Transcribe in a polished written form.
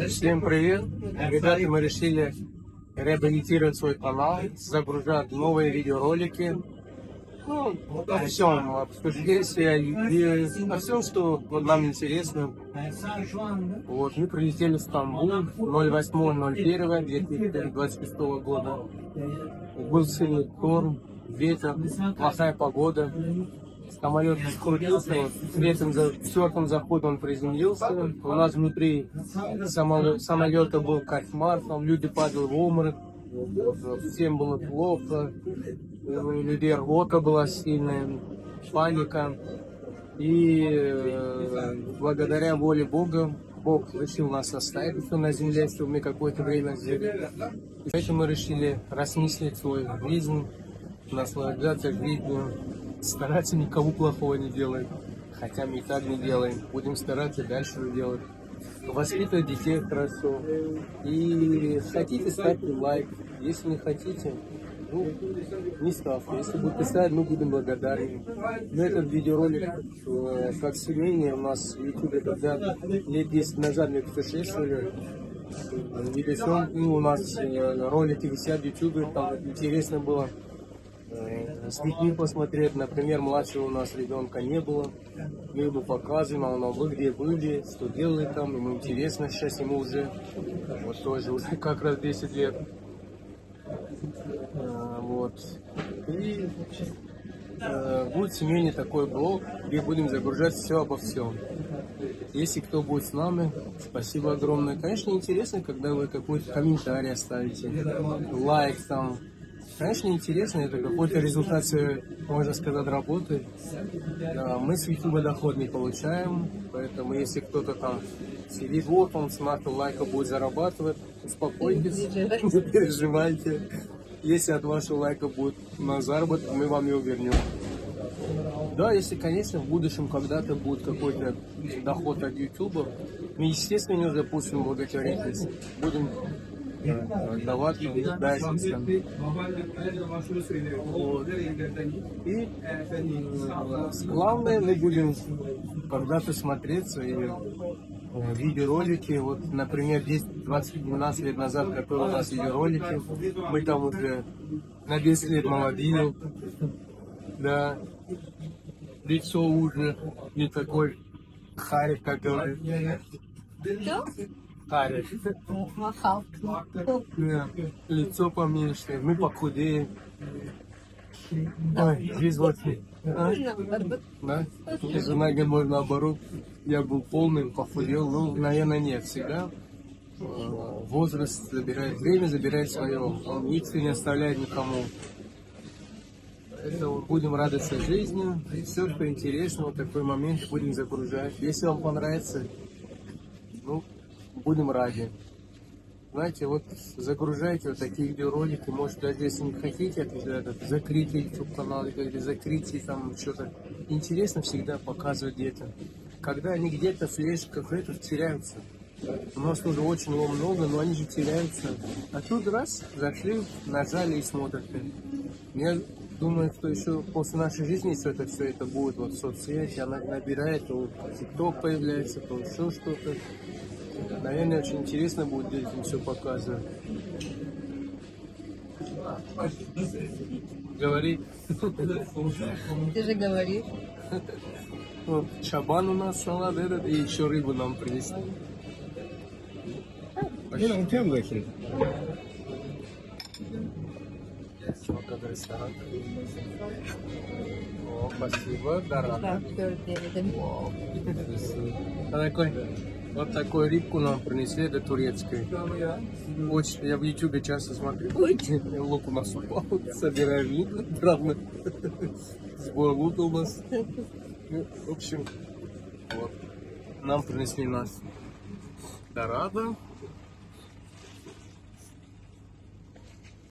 Всем привет! Ребята, мы решили реабилитировать свой канал, загружать новые видеоролики. Ну, о всем, о всем, что нам интересно. Вот, мы прилетели в Стамбул 08.01.2026 года. Был сильный шторм, ветер, плохая погода. Самолет скрутился, с четвертым заходом он приземлился. У нас внутри самолета был кошмар, там люди падали в обморок, всем было плохо, у людей рвота была сильная, паника. И благодаря воле Бога, Бог решил нас оставить еще на земле, чтобы мы какое-то время жили. Поэтому мы решили рассмыслить свою жизнь, наслаждаться жизнью, стараться никому плохого не делать, хотя мы и так не делаем. Будем стараться дальше делать. Воспитывать детей хорошо. И хотите, ставьте лайк. Если не хотите, ну, не ставьте. Если будете ставить, мы будем благодарны. Но этот видеоролик, как семейный, у нас в YouTube, когда лет 10 назад мы путешествовали, у нас ролики висят в YouTube, там интересно было с детьми посмотреть. Например, младшего у нас ребенка не было, мы ему показываем, а вы где были, что делали там, ему интересно. Сейчас ему уже, вот тоже уже как раз 10 лет. Вот. И будет семейный такой блог, где будем загружать все обо всем. Если кто будет с нами, спасибо огромное. Конечно, интересно, когда вы какой-то комментарий оставите, лайк там. Конечно, интересно, это какой-то результат, можно сказать, работы. Мы с YouTube доход не получаем, поэтому если кто-то там сидит, вот он с марта лайка будет зарабатывать, успокойтесь, не переживайте. Если от вашего лайка будет на заработок, мы вам его вернем. Да, если, конечно, в будущем когда-то будет какой-то доход от YouTube, мы, естественно, не запустим благотворительность. Будем давать дальше. Вот. И главное, мы будем когда-то смотреть свои видеоролики. Вот, например, 10-20-12 лет назад, которые у нас видеоролики, мы там уже на 10 лет молодили. Да, лицо уже не такой харик, как говорят. Харик. Лицо поменьше, мы похудее. Ой, жизнь очень. Да? Жена говорит наоборот. Я был полным, похудел. Ну, наверное, нет. Всегда возраст забирает, время забирает свое. Он никто не оставляет никому. Поэтому будем радоваться жизни. Все, что интересно, вот такой момент будем загружать. Если вам понравится, ну, будем рады. Знаете, вот загружайте вот такие видеоролики. Может, даже если не хотите, закрытие YouTube канал или закрытие там что-то. Интересно всегда показывать детям. Когда они где-то в флешках теряются. У нас уже очень его много, но они же теряются. А тут раз, зашли, нажали и смотрят. Я думаю, что еще после нашей жизни все это будет вот в соцсети, она набирает, то TikTok появляется, то еще что-то. Наверное, очень интересно будет детям все показывать. Говори. Ты же говоришь. Вот, шабан у нас салат этот, и еще рыбу нам принесли. Как ресторан. О, спасибо, Дорада. Вот такую рыбку нам принесли, это турецкая. Очень, я в YouTube часто смотрю. Лук у нас упал, собираем лук, правда. Сбор лука у нас. Ну, в общем, вот. Нам принесли нас Дорада.